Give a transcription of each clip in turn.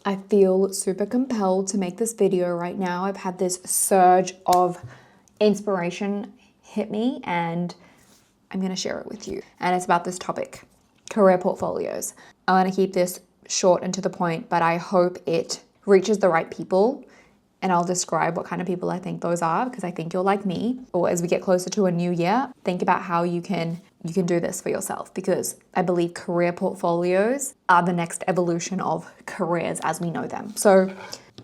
I feel super compelled to make this video right now. I've had this surge of inspiration hit me and I'm going to share it with you. And it's about this topic, career portfolios. I want to keep this short and to the point, but I hope it reaches the right people. And I'll describe what kind of people I think those are, because I think you're like me. Or as we get closer to a new year, think about how you can do this for yourself, because I believe career portfolios are the next evolution of careers as we know them. So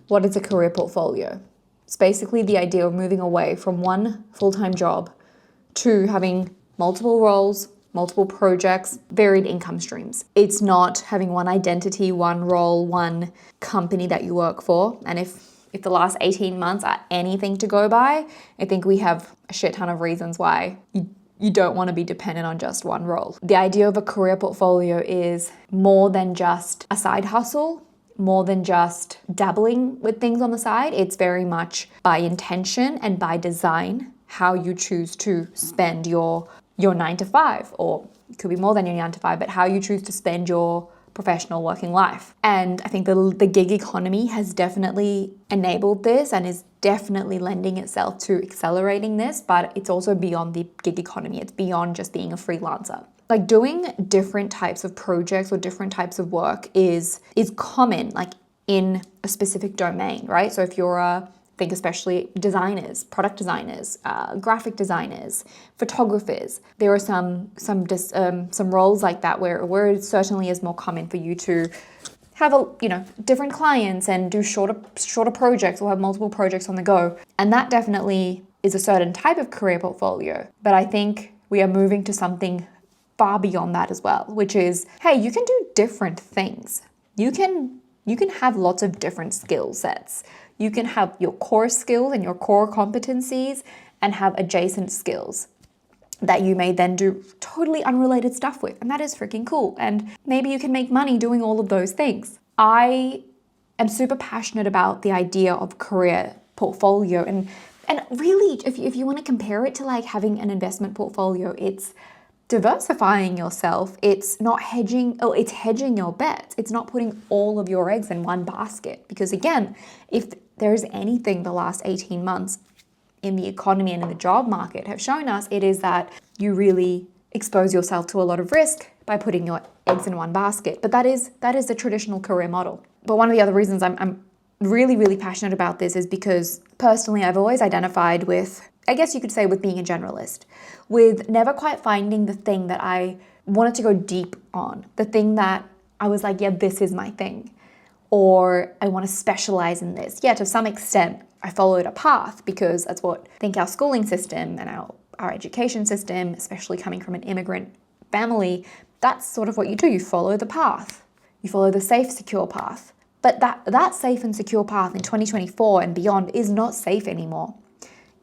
what is a career portfolio? It's basically the idea of moving away from one full-time job to having multiple roles, multiple projects, varied income streams. It's not having one identity, one role, one company that you work for. And if the last 18 months are anything to go by, I think we have a shit ton of reasons why you don't want to be dependent on just one role. The idea of a career portfolio is more than just a side hustle, more than just dabbling with things on the side. It's very much by intention and by design how you choose to spend your 9 to 5, or it could be more than your 9 to 5, but how you choose to spend your professional working life. And I think the gig economy has definitely enabled this and is definitely lending itself to accelerating this, but it's also beyond the gig economy. It's beyond just being a freelancer. Like doing different types of projects or different types of work is common, like in a specific domain, right? So if you're think especially designers, product designers, graphic designers, photographers. There are some roles like that where it certainly is more common for you to have different clients and do shorter projects or have multiple projects on the go. And that definitely is a certain type of career portfolio. But I think we are moving to something far beyond that as well, which is, hey, you can do different things. You can have lots of different skill sets. You can have your core skills and your core competencies and have adjacent skills that you may then do totally unrelated stuff with. And that is freaking cool. And maybe you can make money doing all of those things. I am super passionate about the idea of career portfolio. And really, if you want to compare it to like having an investment portfolio, it's diversifying yourself. It's not hedging, it's hedging your bets. It's not putting all of your eggs in one basket. Because again, if there's anything the last 18 months in the economy and in the job market have shown us, it is that you really expose yourself to a lot of risk by putting your eggs in one basket. But that is the traditional career model. But one of the other reasons I'm really, really passionate about this is because personally I've always identified with, I guess you could say, with being a generalist, with never quite finding the thing that I wanted to go deep on, the thing that I was like, yeah, this is my thing, or I want to specialize in this. Yeah, to some extent, I followed a path because that's what I think our schooling system and our education system, especially coming from an immigrant family, that's sort of what you do. You follow the path. You follow the safe, secure path. But that safe and secure path in 2024 and beyond is not safe anymore.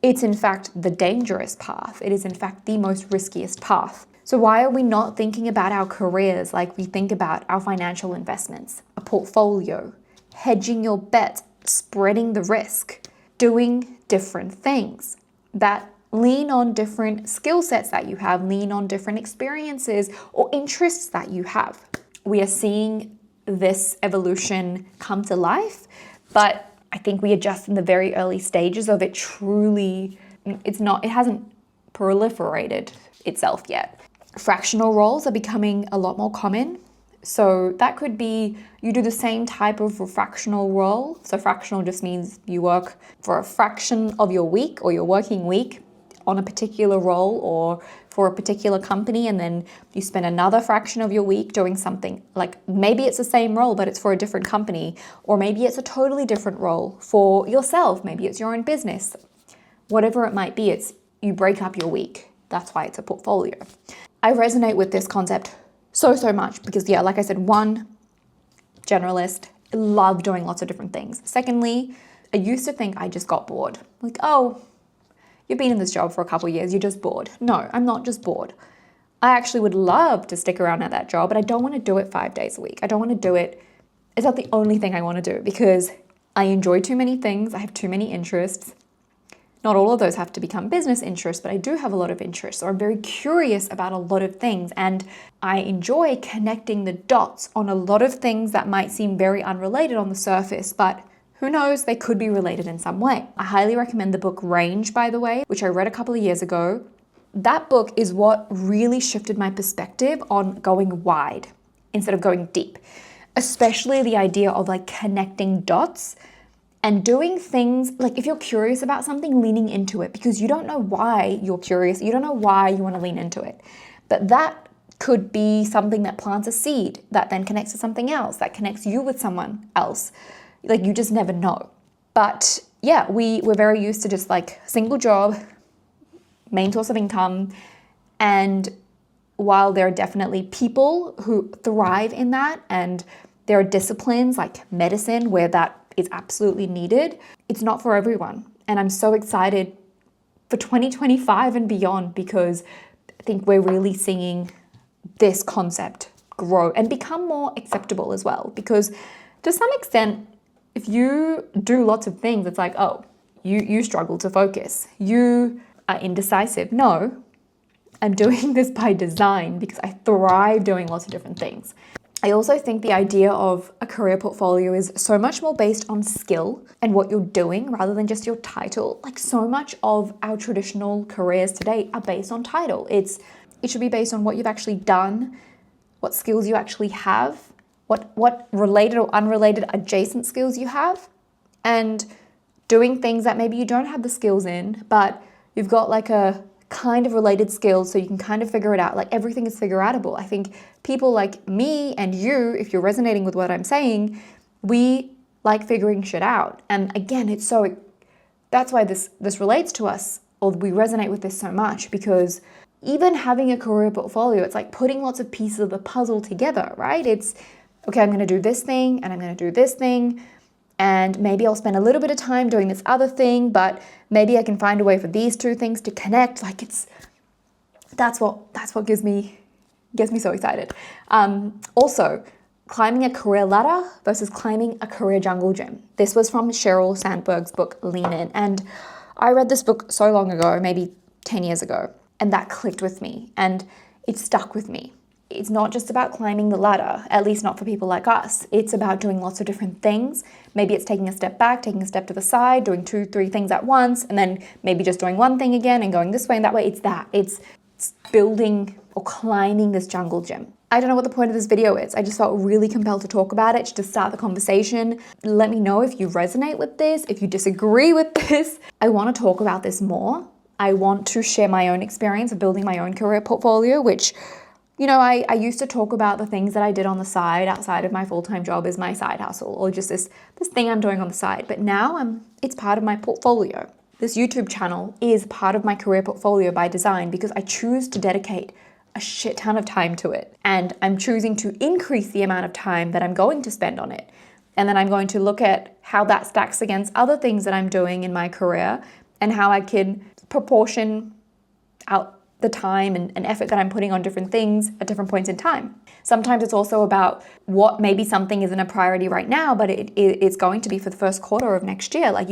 It's in fact the dangerous path. It is in fact the most riskiest path. So why are we not thinking about our careers like we think about our financial investments, a portfolio, hedging your bet, spreading the risk, doing different things that lean on different skill sets that you have, lean on different experiences or interests that you have? We are seeing this evolution come to life, but I think we are just in the very early stages of it. Truly, it hasn't proliferated itself yet. Fractional roles are becoming a lot more common. So that could be you do the same type of fractional role. So fractional just means you work for a fraction of your week or your working week on a particular role or for a particular company, and then you spend another fraction of your week doing something. Like maybe it's the same role, but it's for a different company, or maybe it's a totally different role for yourself. Maybe it's your own business. Whatever it might be, it's you break up your week. That's why it's a portfolio. I resonate with this concept so much because, yeah, like I said, one, generalist, love doing lots of different things. Secondly, I used to think I just got bored. Like, oh, you've been in this job for a couple of years, you're just bored. No, I'm not just bored. I actually would love to stick around at that job, but I don't want to do it 5 days a week. I don't want to do it. It's not the only thing I want to do because I enjoy too many things. I have too many interests. Not all of those have to become business interests, but I do have a lot of interests. So I'm very curious about a lot of things, and I enjoy connecting the dots on a lot of things that might seem very unrelated on the surface, but who knows, they could be related in some way. I highly recommend the book Range, by the way, which I read a couple of years ago. That book is what really shifted my perspective on going wide instead of going deep, especially the idea of like connecting dots and doing things, like if you're curious about something, leaning into it, because you don't know why you're curious. You don't know why you want to lean into it. But that could be something that plants a seed that then connects to something else, that connects you with someone else. Like you just never know. But yeah, we're very used to just like single job, main source of income. And while there are definitely people who thrive in that, and there are disciplines like medicine where that is absolutely needed, it's not for everyone. And I'm so excited for 2025 and beyond, because I think we're really seeing this concept grow and become more acceptable as well. Because to some extent, if you do lots of things, it's like, oh, you struggle to focus. You are indecisive. No, I'm doing this by design because I thrive doing lots of different things. I also think the idea of a career portfolio is so much more based on skill and what you're doing rather than just your title. Like so much of our traditional careers today are based on title. It should be based on what you've actually done, what skills you actually have, what related or unrelated adjacent skills you have, and doing things that maybe you don't have the skills in, but you've got like a kind of related skills so you can kind of figure it out. Like everything is figure outable. I think people like me and you, if you're resonating with what I'm saying, we like figuring shit out. And again, that's why this relates to us, or we resonate with this so much, because even having a career portfolio, it's like putting lots of pieces of the puzzle together, right? It's, okay, I'm going to do this thing and I'm going to do this thing, and maybe I'll spend a little bit of time doing this other thing, but maybe I can find a way for these two things to connect. Like that's what gets me so excited. Also, climbing a career ladder versus climbing a career jungle gym. This was from Sheryl Sandberg's book, Lean In. And I read this book so long ago, maybe 10 years ago, and that clicked with me and it stuck with me. It's not just about climbing the ladder, at least not for people like us. It's about doing lots of different things. Maybe it's taking a step back, taking a step to the side, doing 2-3 things at once, and then maybe just doing one thing again and going this way and that way. It's building or climbing this jungle gym. I don't know what the point of this video is. I just felt really compelled to talk about it, to start the conversation. Let me know if you resonate with this, if you disagree with this. I want to talk about this more. I want to share my own experience of building my own career portfolio, which, you know, I used to talk about the things that I did on the side outside of my full-time job as my side hustle, or just this thing I'm doing on the side. But now it's part of my portfolio. This YouTube channel is part of my career portfolio by design because I choose to dedicate a shit ton of time to it. And I'm choosing to increase the amount of time that I'm going to spend on it. And then I'm going to look at how that stacks against other things that I'm doing in my career and how I can proportion out the time and effort that I'm putting on different things at different points in time. Sometimes it's also about what maybe something isn't a priority right now, but it's going to be for the first quarter of next year. Like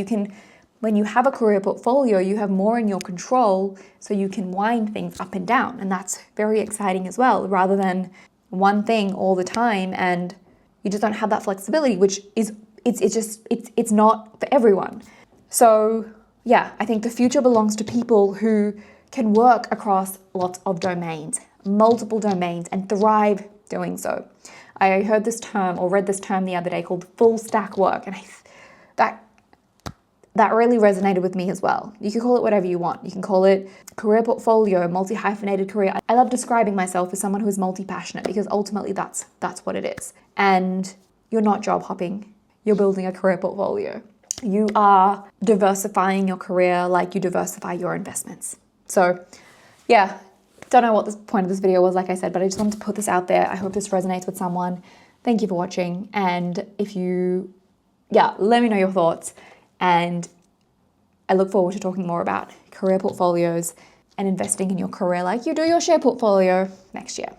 when you have a career portfolio, you have more in your control, so you can wind things up and down. And that's very exciting as well, rather than one thing all the time and you just don't have that flexibility, which is, it's not for everyone. So yeah, I think the future belongs to people who can work across lots of domains, multiple domains, and thrive doing so. I heard this term or read this term the other day called full stack work, and that really resonated with me as well. You can call it whatever you want. You can call it career portfolio, multi-hyphenated career. I love describing myself as someone who is multi-passionate because ultimately that's what it is. And you're not job hopping, you're building a career portfolio. You are diversifying your career like you diversify your investments. So yeah, don't know what the point of this video was, like I said, but I just wanted to put this out there. I hope this resonates with someone. Thank you for watching. And let me know your thoughts. And I look forward to talking more about career portfolios and investing in your career like you do your share portfolio next year.